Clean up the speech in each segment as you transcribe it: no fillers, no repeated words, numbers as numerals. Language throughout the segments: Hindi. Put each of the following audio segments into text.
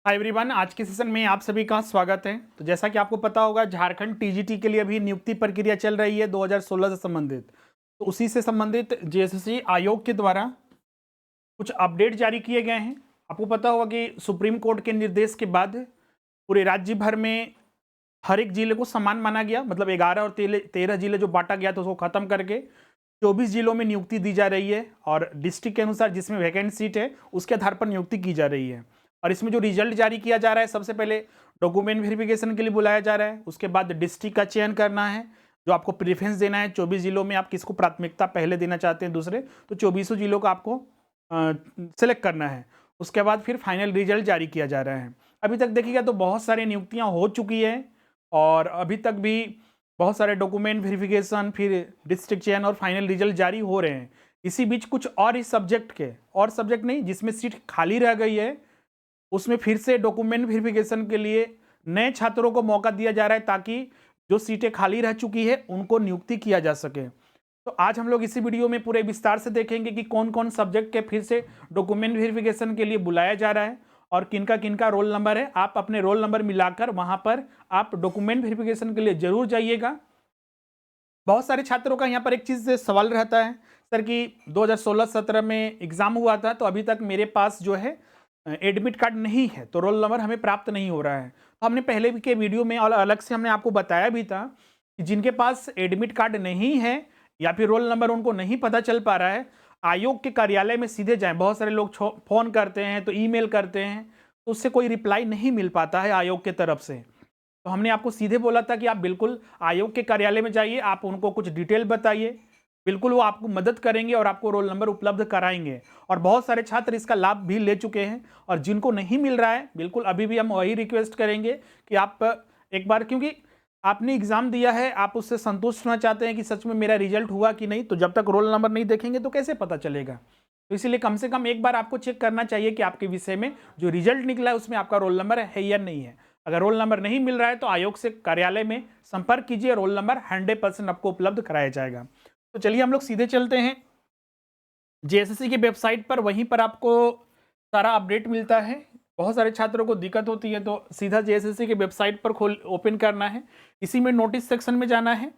हाय एवरीवन, आज के सेशन में आप सभी का स्वागत है। तो जैसा कि आपको पता होगा, झारखंड टीजीटी के लिए अभी नियुक्ति प्रक्रिया चल रही है 2016 से संबंधित। तो उसी से संबंधित जेएसएससी आयोग के द्वारा कुछ अपडेट जारी किए गए हैं। आपको पता होगा कि सुप्रीम कोर्ट के निर्देश के बाद पूरे राज्य भर में हर एक जिले को समान माना गया, मतलब 11 और 13 जिले जो बांटा गया था उसको खत्म करके 24 जिलों में नियुक्ति दी जा रही है और डिस्ट्रिक्ट के अनुसार जिसमें वैकेंट सीट है उसके आधार पर नियुक्ति की जा रही है। और इसमें जो रिजल्ट जारी किया जा रहा है, सबसे पहले डॉक्यूमेंट वेरिफिकेशन के लिए बुलाया जा रहा है, उसके बाद डिस्ट्रिक्ट का चयन करना है, जो आपको प्रेफरेंस देना है। 24 जिलों में आप किसको प्राथमिकता पहले देना चाहते हैं, दूसरे, तो 24 जिलों को आपको सेलेक्ट करना है। उसके बाद फिर फाइनल रिजल्ट जारी किया जा रहा है। अभी तक देखिएगा तो बहुत सारी नियुक्तियाँ हो चुकी है और अभी तक भी बहुत सारे डॉक्यूमेंट वेरिफिकेशन, फिर डिस्ट्रिक्ट चयन और फाइनल रिजल्ट जारी हो रहे हैं। इसी बीच कुछ और इस सब्जेक्ट के और सब्जेक्ट नहीं जिसमें सीट खाली रह गई है, उसमें फिर से डॉक्यूमेंट वेरिफिकेशन के लिए नए छात्रों को मौका दिया जा रहा है ताकि जो सीटें खाली रह चुकी है उनको नियुक्ति किया जा सके। तो आज हम लोग इसी वीडियो में पूरे विस्तार से देखेंगे कि कौन कौन सब्जेक्ट के फिर से डॉक्यूमेंट वेरिफिकेशन के लिए बुलाया जा रहा है और किनका रोल नंबर है। आप अपने रोल नंबर मिलाकर वहां पर आप डॉक्यूमेंट वेरिफिकेशन के लिए जरूर जाइएगा। बहुत सारे छात्रों का यहाँ पर एक चीज़ से सवाल रहता है, सर कि 2016-17 में एग्ज़ाम हुआ था तो अभी तक मेरे पास जो है एडमिट कार्ड नहीं है, तो रोल नंबर हमें प्राप्त नहीं हो रहा है। तो हमने पहले के वीडियो में और अलग से हमने आपको बताया भी था कि जिनके पास एडमिट कार्ड नहीं है या फिर रोल नंबर उनको नहीं पता चल पा रहा है, आयोग के कार्यालय में सीधे जाएं। बहुत सारे लोग फ़ोन करते हैं तो ईमेल करते हैं तो उससे कोई रिप्लाई नहीं मिल पाता है आयोग के तरफ से। तो हमने आपको सीधे बोला था कि आप बिल्कुल आयोग के कार्यालय में जाइए, आप उनको कुछ डिटेल बताइए, बिल्कुल वो आपको मदद करेंगे और आपको रोल नंबर उपलब्ध कराएंगे। और बहुत सारे छात्र इसका लाभ भी ले चुके हैं और जिनको नहीं मिल रहा है, बिल्कुल अभी भी हम वही रिक्वेस्ट करेंगे कि आप एक बार, क्योंकि आपने एग्जाम दिया है, आप उससे संतुष्ट होना चाहते हैं कि सच में मेरा रिजल्ट हुआ कि नहीं, तो जब तक रोल नंबर नहीं देखेंगे तो कैसे पता चलेगा। तो इसीलिए कम से कम एक बार आपको चेक करना चाहिए कि आपके विषय में जो रिजल्ट निकला है उसमें आपका रोल नंबर है या नहीं है। अगर रोल नंबर नहीं मिल रहा है तो आयोग से कार्यालय में संपर्क कीजिए, रोल नंबर 100% आपको उपलब्ध कराया जाएगा। तो चलिए हम लोग सीधे चलते हैं जेएसएससी की वेबसाइट पर, वहीं पर आपको सारा अपडेट मिलता है। बहुत सारे छात्रों को दिक्कत होती है तो सीधा जेएसएससी की वेबसाइट पर ओपन करना है। इसी में नोटिस सेक्शन में जाना है।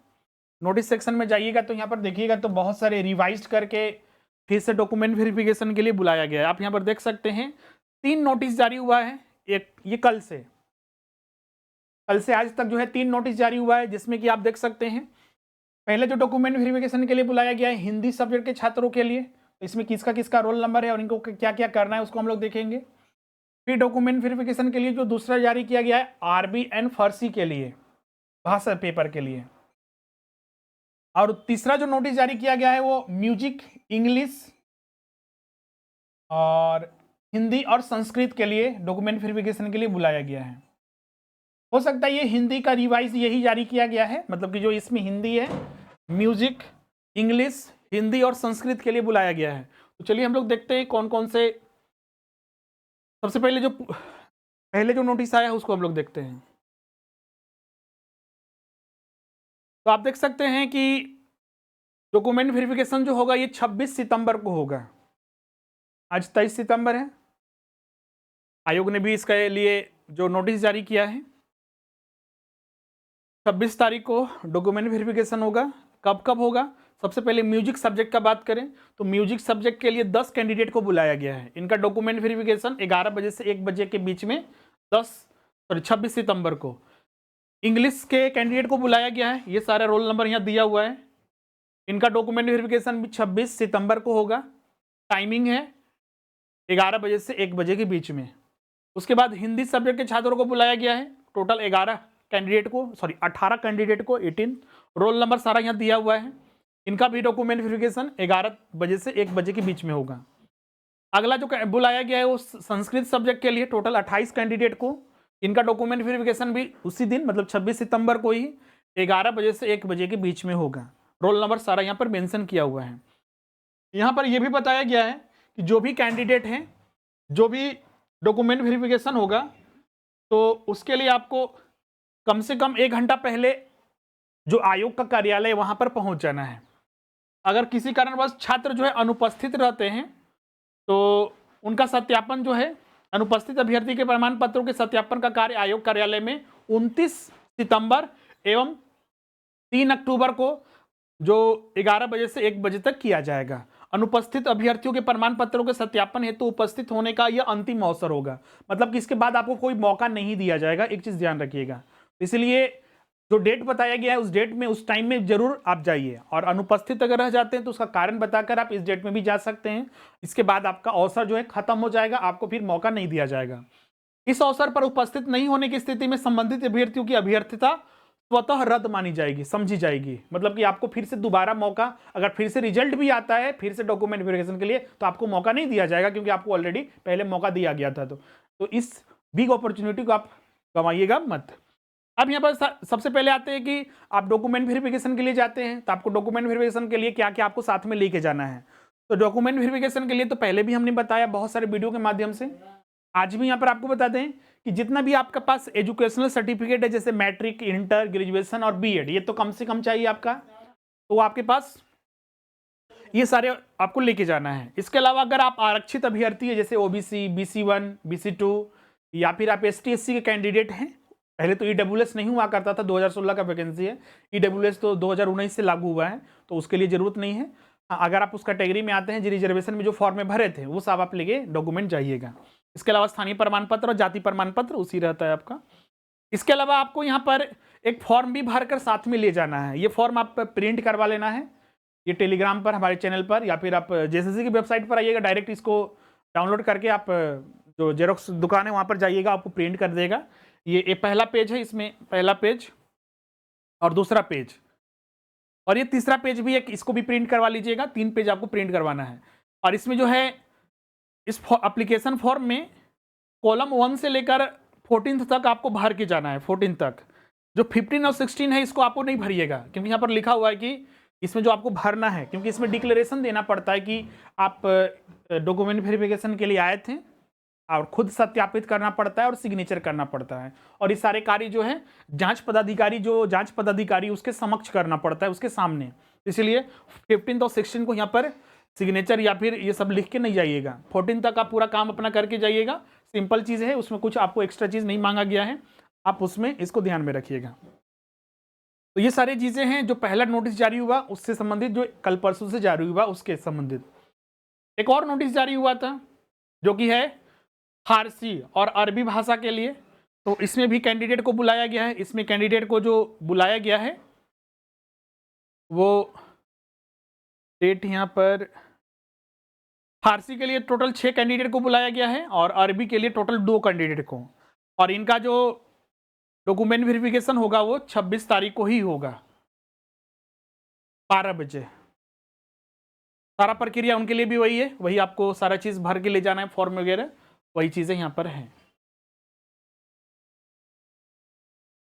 नोटिस सेक्शन में जाइएगा तो यहाँ पर देखिएगा तो बहुत सारे रिवाइज करके फिर से डॉक्यूमेंट वेरिफिकेशन के लिए बुलाया गया है। आप यहाँ पर देख सकते हैं 3 नोटिस जारी हुआ है। एक ये कल से आज तक जो है 3 नोटिस जारी हुआ है, जिसमें कि आप देख सकते हैं पहले जो डॉक्यूमेंट वेरिफिकेशन के लिए बुलाया गया है हिंदी सब्जेक्ट के छात्रों के लिए, तो इसमें किसका किसका रोल नंबर है और इनको क्या क्या करना है उसको हम लोग देखेंगे। फिर डॉक्यूमेंट वेरिफिकेशन के लिए जो दूसरा जारी किया गया है आरबीएन फारसी के लिए, भाषा पेपर के लिए, और तीसरा जो नोटिस जारी किया गया है वो म्यूजिक, इंग्लिश और हिंदी और संस्कृत के लिए डॉक्यूमेंट वेरिफिकेशन के लिए बुलाया गया है। हो सकता है ये हिंदी का रिवाइज यही जारी किया गया है, मतलब कि जो इसमें हिंदी है, म्यूजिक, इंग्लिश, हिंदी और संस्कृत के लिए बुलाया गया है। तो चलिए हम लोग देखते हैं कौन कौन से। सबसे पहले जो नोटिस आया है उसको हम लोग देखते हैं। तो आप देख सकते हैं कि डॉक्यूमेंट वेरिफिकेशन जो होगा ये 26 सितंबर को होगा। आज 23 सितंबर है। आयोग ने भी इसके लिए जो नोटिस जारी किया है 26 तारीख को डॉक्यूमेंट वेरिफिकेशन होगा। कब कब होगा? सबसे पहले म्यूजिक सब्जेक्ट का बात करें तो म्यूजिक सब्जेक्ट के लिए 10 कैंडिडेट को बुलाया गया है। इनका डॉक्यूमेंट वेरिफिकेशन 11 बजे से 1 बजे के बीच में 26 सितंबर को। इंग्लिश के कैंडिडेट को बुलाया गया है, ये सारा रोल नंबर यहाँ दिया हुआ है। इनका डॉक्यूमेंट वेरिफिकेशन भी 26 सितंबर को होगा। टाइमिंग है 11 बजे से 1 बजे के बीच में। उसके बाद हिंदी सब्जेक्ट के छात्रों को बुलाया गया है, टोटल 18 कैंडिडेट को 18 रोल नंबर सारा यहाँ दिया हुआ है। इनका भी डॉक्यूमेंट वेरिफिकेशन 11 बजे से 1 बजे के बीच में होगा। अगला जो बुलाया गया है वो संस्कृत सब्जेक्ट के लिए, टोटल 28 कैंडिडेट को। इनका डॉक्यूमेंट वेरिफिकेशन भी उसी दिन, मतलब 26 सितंबर को ही 11 बजे से 1 बजे के बीच में होगा। रोल नंबर सारा यहाँ पर मेंशन किया हुआ है। यहाँ पर यह भी बताया गया है कि जो भी कैंडिडेट हैं, जो भी डॉक्यूमेंट वेरिफिकेशन होगा, तो उसके लिए आपको कम से कम 1 घंटा पहले जो आयोग का कार्यालय है वहां पर पहुंच जाना है। अगर किसी कारणवश छात्र जो है अनुपस्थित रहते हैं तो उनका सत्यापन जो है अनुपस्थित अभ्यर्थी के प्रमाण पत्रों के सत्यापन का कार्य आयोग कार्यालय में 29 सितंबर एवं 3 अक्टूबर को जो 11 बजे से 1 बजे तक किया जाएगा। अनुपस्थित अभ्यर्थियों के प्रमाण पत्रों के सत्यापन हेतु उपस्थित होने का यह अंतिम अवसर होगा, मतलब कि इसके बाद आपको कोई मौका नहीं दिया जाएगा, एक चीज ध्यान रखिएगा। इसलिए जो डेट बताया गया है उस डेट में, उस टाइम में जरूर आप जाइए, और अनुपस्थित अगर रह जाते हैं तो उसका कारण बताकर आप इस डेट में भी जा सकते हैं। इसके बाद आपका अवसर जो है खत्म हो जाएगा, आपको फिर मौका नहीं दिया जाएगा। इस अवसर पर उपस्थित नहीं होने की स्थिति में संबंधित अभ्यर्थियों की अभ्यर्थता स्वतः रद्द मानी जाएगी, समझी जाएगी। मतलब कि आपको फिर से दोबारा मौका, अगर फिर से रिजल्ट भी आता है फिर से डॉक्यूमेंट वेरिफिकेशन के लिए, तो आपको मौका नहीं दिया जाएगा, क्योंकि आपको ऑलरेडी पहले मौका दिया गया था। तो इस बिग अपॉर्चुनिटी को आप गंवाइएगा मत। अब यहाँ पर सबसे पहले आते हैं कि आप डॉक्यूमेंट वेरिफिकेशन के लिए जाते हैं, तो आपको डॉक्यूमेंट वेरिफिकेशन के लिए क्या क्या आपको साथ में लेके जाना है। तो डॉक्यूमेंट वेरिफिकेशन के लिए तो पहले भी हमने बताया बहुत सारे वीडियो के माध्यम से, आज भी यहाँ पर आपको बता दें कि जितना भी आपके पास एजुकेशनल सर्टिफिकेट है, जैसे मैट्रिक, इंटर, ग्रेजुएशन और बीएड, ये तो कम से कम चाहिए आपका, तो आपके पास ये सारे आपको लेके जाना है। इसके अलावा अगर आप आरक्षित अभ्यर्थी है, जैसे ओबीसी, BC1, BC2, या फिर आप ST/SC के कैंडिडेट हैं, पहले तो EWS नहीं हुआ करता था, 2016 का वैकेंसी है, EWS तो 2019 से लागू हुआ है, तो उसके लिए जरूरत नहीं है। अगर आप उस कैटेगरी में आते हैं, जो रिजर्वेशन में जो फॉर्म में भरे थे वो सब आप लेके डॉक्यूमेंट जाइएगा। इसके अलावा स्थानीय प्रमाण पत्र और जाति प्रमाण पत्र उसी रहता है आपका। इसके अलावा आपको यहाँ पर एक फॉर्म भी भरकर साथ में ले जाना है। ये फॉर्म आप प्रिंट करवा लेना है, ये टेलीग्राम पर, हमारे चैनल पर, या फिर आप JSSC की वेबसाइट पर आइएगा, डायरेक्ट इसको डाउनलोड करके आप जो जेरोक्स दुकान है वहाँ पर जाइएगा, आपको प्रिंट कर देगा। ये पहला पेज है, इसमें पहला पेज और दूसरा पेज, और ये तीसरा पेज भी है, इसको भी प्रिंट करवा लीजिएगा। 3 पेज आपको प्रिंट करवाना है। और इसमें जो है इस एप्लीकेशन फॉर्म में कॉलम 1 से लेकर 14 तक आपको भर के जाना है, 14 तक। जो 15 और 16 है इसको आपको नहीं भरिएगा, क्योंकि यहाँ पर लिखा हुआ है कि इसमें जो आपको भरना है, क्योंकि इसमें डिक्लेरेशन देना पड़ता है कि आप डॉक्यूमेंट वेरिफिकेशन के लिए आए थे, और खुद सत्यापित करना पड़ता है और सिग्नेचर करना पड़ता है। और ये सारे कार्य जो है जांच पदाधिकारी उसके समक्ष करना पड़ता है, उसके सामने। इसलिए 15 और 16 को यहाँ पर सिग्नेचर या फिर ये सब लिख के नहीं जाइएगा। 14 तक आप पूरा काम अपना करके जाइएगा। सिंपल चीज़ है, उसमें कुछ आपको एक्स्ट्रा चीज़ नहीं मांगा गया है, आप उसमें इसको ध्यान में रखिएगा। तो ये सारी चीज़ें हैं जो पहला नोटिस जारी हुआ उससे संबंधित, जो कल परसों से जारी हुआ उसके संबंधित। एक और नोटिस जारी हुआ था जो कि है फारसी और अरबी भाषा के लिए, तो इसमें भी कैंडिडेट को बुलाया गया है। इसमें कैंडिडेट को जो बुलाया गया है वो डेट यहाँ पर, फारसी के लिए टोटल 6 कैंडिडेट को बुलाया गया है, और अरबी के लिए टोटल 2 कैंडिडेट को। और इनका जो डॉक्यूमेंट वेरिफिकेशन होगा वो 26 तारीख को ही होगा, 12 बजे। सारा प्रक्रिया उनके लिए भी वही है, वही आपको सारा चीज़ भर के ले जाना है, फॉर्म वगैरह वही चीज़ें यहाँ पर हैं।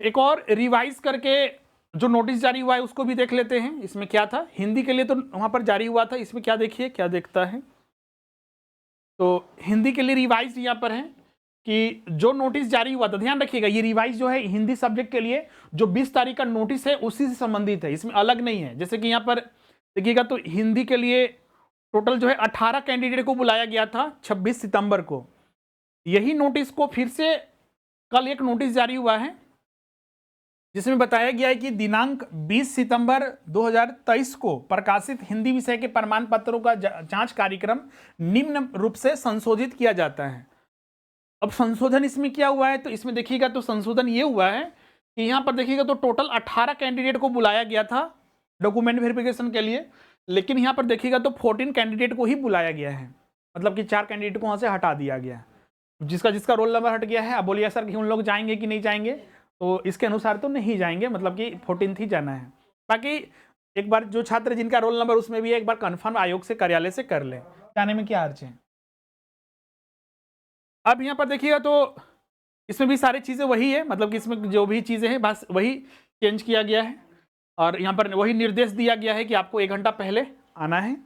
एक और रिवाइज करके जो नोटिस जारी हुआ है उसको भी देख लेते हैं। इसमें क्या था, हिंदी के लिए तो वहाँ पर जारी हुआ था, इसमें क्या देखिए क्या देखता है। तो हिंदी के लिए रिवाइज यहाँ पर है कि जो नोटिस जारी हुआ था, ध्यान रखिएगा ये रिवाइज जो है हिंदी सब्जेक्ट के लिए जो 20 तारीख का नोटिस है उसी से संबंधित है, इसमें अलग नहीं है। जैसे कि यहाँ पर देखिएगा तो हिंदी के लिए टोटल जो है 18 कैंडिडेट को बुलाया गया था 26 सितंबर को। यही नोटिस को फिर से कल एक नोटिस जारी हुआ है जिसमें बताया गया है कि दिनांक 20 सितंबर 2023 को प्रकाशित हिंदी विषय के प्रमाण पत्रों का जांच कार्यक्रम निम्न रूप से संशोधित किया जाता है। अब संशोधन इसमें क्या हुआ है, तो इसमें देखिएगा तो संशोधन ये हुआ है कि यहाँ पर देखिएगा तो टोटल 18 कैंडिडेट को बुलाया गया था डॉक्यूमेंट वेरिफिकेशन के लिए, लेकिन यहाँ पर देखिएगा तो 14 कैंडिडेट को ही बुलाया गया है। मतलब कि 4 कैंडिडेट को वहाँ से हटा दिया गया, जिसका रोल नंबर हट गया है। अब बोलिए सर कि उन लोग जाएंगे कि नहीं जाएंगे, तो इसके अनुसार तो नहीं जाएंगे, मतलब कि 14 ही जाना है। बाकी एक बार जो छात्र जिनका रोल नंबर उसमें भी है, एक बार कन्फर्म आयोग से कार्यालय से कर ले, जाने में क्या अर्ज है। अब यहाँ पर देखिएगा तो इसमें भी सारी चीज़ें वही है, मतलब कि इसमें जो भी चीज़ें हैं बस वही चेंज किया गया है, और यहाँ पर वही निर्देश दिया गया है कि आपको 1 घंटा पहले आना है,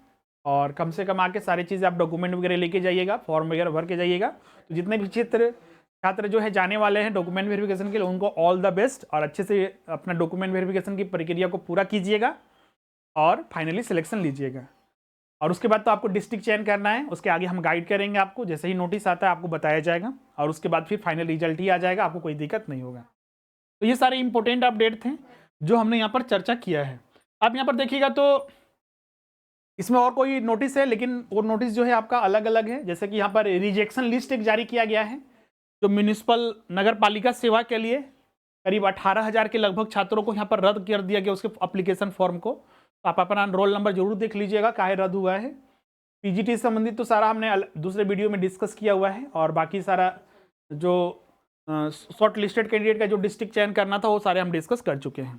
और कम से कम आके सारी चीज़ें आप डॉक्यूमेंट वगैरह लेके जाइएगा, फॉर्म वगैरह भर के जाइएगा। तो जितने भी छात्र जो है जाने वाले हैं डॉक्यूमेंट वेरिफिकेशन के लिए, उनको ऑल द बेस्ट, और अच्छे से अपना डॉक्यूमेंट वेरिफिकेशन की प्रक्रिया को पूरा कीजिएगा और फाइनली सिलेक्शन लीजिएगा। और उसके बाद तो आपको डिस्ट्रिक्ट चयन करना है, उसके आगे हम गाइड करेंगे आपको, जैसे ही नोटिस आता है आपको बताया जाएगा और उसके बाद फिर फाइनल रिजल्ट ही आ जाएगा, आपको कोई दिक्कत नहीं होगा। तो ये सारे इंपॉर्टेंट अपडेट थे जो हमने यहाँ पर चर्चा किया है। आप यहाँ पर देखिएगा तो इसमें और कोई नोटिस है, लेकिन वो नोटिस जो है आपका अलग अलग है। जैसे कि यहाँ पर रिजेक्शन लिस्ट एक जारी किया गया है जो म्यूनिसिपल नगर पालिका सेवा के लिए करीब 18,000 के लगभग छात्रों को यहाँ पर रद्द कर दिया गया उसके एप्लीकेशन फॉर्म को। तो आप अपना रोल नंबर जरूर देख लीजिएगा काहे रद्द हुआ है। पीजीटी से संबंधित तो सारा हमने दूसरे वीडियो में डिस्कस किया हुआ है, और बाकी सारा जो शॉर्ट लिस्टेड कैंडिडेट का जो डिस्ट्रिक्ट चयन करना था वो सारे हम डिस्कस कर चुके हैं।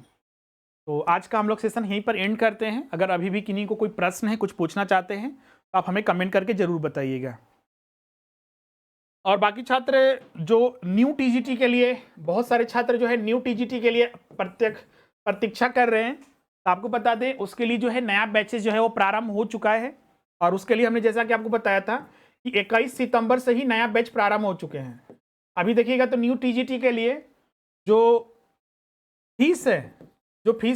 तो आज का हम लोग सेशन यहीं पर एंड करते हैं। अगर अभी भी किन्हीं को कोई प्रश्न है, कुछ पूछना चाहते हैं, तो आप हमें कमेंट करके जरूर बताइएगा। और बाकी छात्र जो न्यू टीजीटी के लिए, बहुत सारे छात्र जो है न्यू टीजीटी के लिए प्रतीक्षा कर रहे हैं, तो आपको बता दें उसके लिए जो है नया बैचेस जो है वो प्रारंभ हो चुका है। और उसके लिए हमने जैसा कि आपको बताया था कि 21 सितंबर से ही नया बैच प्रारंभ हो चुके हैं। अभी देखिएगा तो न्यू टीजीटी के लिए जो फीस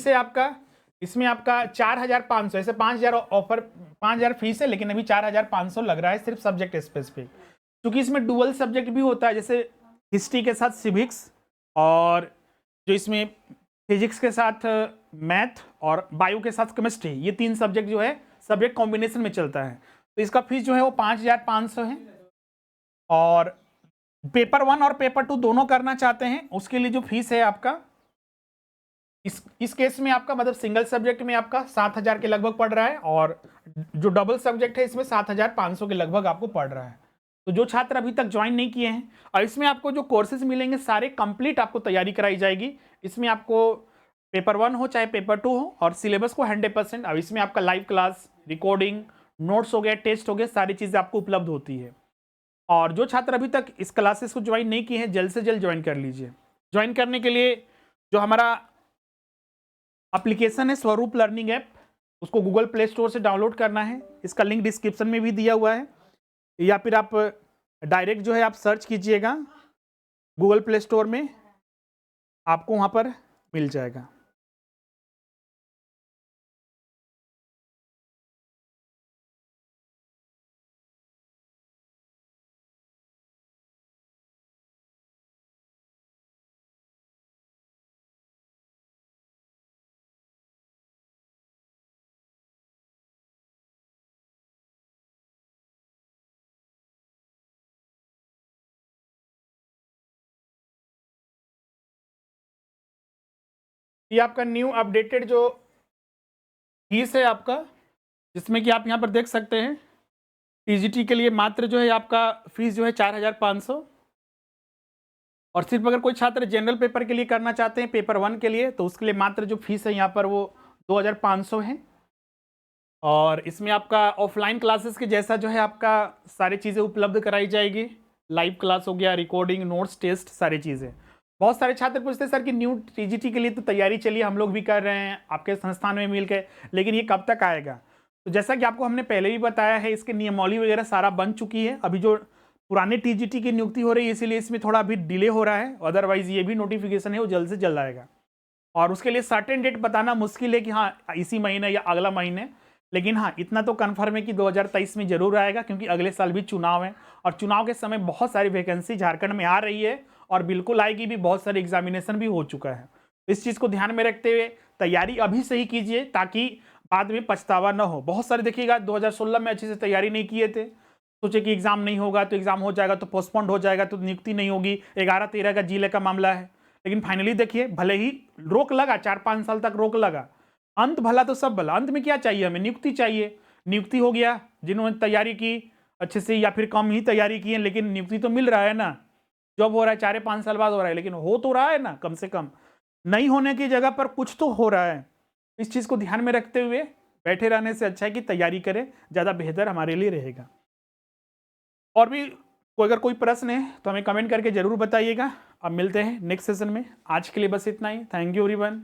है आपका, इसमें आपका 4,500, ऐसे 5,000 ऑफर, 5,000 फीस है, लेकिन अभी 4,500 लग रहा है सिर्फ सब्जेक्ट स्पेसिफिक, क्योंकि इसमें डुअल सब्जेक्ट भी होता है, जैसे हिस्ट्री के साथ सिविक्स, और जो इसमें फिजिक्स के साथ मैथ और बायो के साथ केमिस्ट्री, ये 3 सब्जेक्ट जो है सब्जेक्ट कॉम्बिनेशन में चलता है। तो इसका फीस जो है वो 5,500 है। और पेपर 1 और पेपर 2 दोनों करना चाहते हैं, उसके लिए जो फीस है आपका, इस केस में आपका मतलब सिंगल सब्जेक्ट में आपका 7,000 के लगभग पड़ रहा है, और जो डबल सब्जेक्ट है इसमें 7,500 के लगभग आपको पड़ रहा है। तो जो छात्र अभी तक ज्वाइन नहीं किए हैं, और इसमें आपको जो कोर्सेज मिलेंगे सारे कंप्लीट आपको तैयारी कराई जाएगी। इसमें आपको पेपर 1 हो चाहे पेपर 2 हो, और सिलेबस को 100%, और इसमें आपका लाइव क्लास, रिकॉर्डिंग, नोट्स हो गए, टेस्ट हो गए, सारी चीज़ें आपको उपलब्ध होती है। और जो छात्र अभी तक इस क्लासेस को ज्वाइन नहीं किए हैं, जल्द से जल्द ज्वाइन कर लीजिए। ज्वाइन करने के लिए जो हमारा एप्लीकेशन है स्वरूप लर्निंग ऐप, उसको गूगल प्ले स्टोर से डाउनलोड करना है, इसका लिंक डिस्क्रिप्शन में भी दिया हुआ है, या फिर आप डायरेक्ट जो है आप सर्च कीजिएगा गूगल प्ले स्टोर में, आपको वहाँ पर मिल जाएगा। ये आपका न्यू अपडेटेड जो फीस है आपका, जिसमें कि आप यहाँ पर देख सकते हैं टीजीटी के लिए मात्र जो है आपका फीस जो है 4,500, और सिर्फ अगर कोई छात्र जनरल पेपर के लिए करना चाहते हैं पेपर 1 के लिए, तो उसके लिए मात्र जो फीस है यहाँ पर वो 2,500 है। और इसमें आपका ऑफलाइन क्लासेस के जैसा जो है आपका सारी चीज़ें उपलब्ध कराई जाएगी, लाइव क्लास हो गया, रिकॉर्डिंग, नोट्स, टेस्ट, सारी चीज़ें। बहुत सारे छात्र पूछते हैं सर कि न्यू टीजीटी के लिए तो तैयारी चलिए हम लोग भी कर रहे हैं आपके संस्थान में मिल के, लेकिन ये कब तक आएगा? तो जैसा कि आपको हमने पहले भी बताया है, इसके नियमावली वगैरह सारा बन चुकी है। अभी जो पुराने टीजीटी की नियुक्ति हो रही है, इसीलिए इसमें थोड़ा अभी डिले हो रहा है, अदरवाइज ये भी नोटिफिकेशन है वो जल्द से जल्द आएगा। और उसके लिए सर्टेन डेट बताना मुश्किल है कि हाँ इसी महीने या अगला महीने, लेकिन हाँ इतना तो कन्फर्म है कि 2023 में जरूर आएगा, क्योंकि अगले साल भी चुनाव है, और चुनाव के समय बहुत सारी वैकेंसी झारखंड में आ रही है, और बिल्कुल आएगी भी, बहुत सारे एग्जामिनेशन भी हो चुका है। इस चीज़ को ध्यान में रखते हुए तैयारी अभी से ही कीजिए, ताकि बाद में पछतावा न हो। बहुत सारे देखिएगा 2016 में अच्छे से तैयारी नहीं किए थे, सोचे कि एग्जाम नहीं होगा तो एग्जाम हो जाएगा, तो पोस्टपोन्ड हो जाएगा तो नियुक्ति नहीं होगी, 11-13 का जिले का मामला है। लेकिन फाइनली देखिए, भले ही रोक लगा, 4-5 साल तक रोक लगा, अंत भला तो सब भला। अंत में क्या चाहिए हमें? नियुक्ति चाहिए। नियुक्ति हो गया, जिन्होंने तैयारी की अच्छे से या फिर कम ही तैयारी की है, लेकिन नियुक्ति तो मिल रहा है ना, जॉब हो रहा है, 4-5 साल बाद हो रहा है, लेकिन हो तो रहा है ना, कम से कम नहीं होने की जगह पर कुछ तो हो रहा है। इस चीज़ को ध्यान में रखते हुए बैठे रहने से अच्छा है कि तैयारी करें, ज़्यादा बेहतर हमारे लिए रहेगा। और भी अगर कोई प्रश्न है तो हमें कमेंट करके ज़रूर बताइएगा। अब मिलते हैं नेक्स्ट सेशन में। आज के लिए बस इतना ही। Thank you everyone.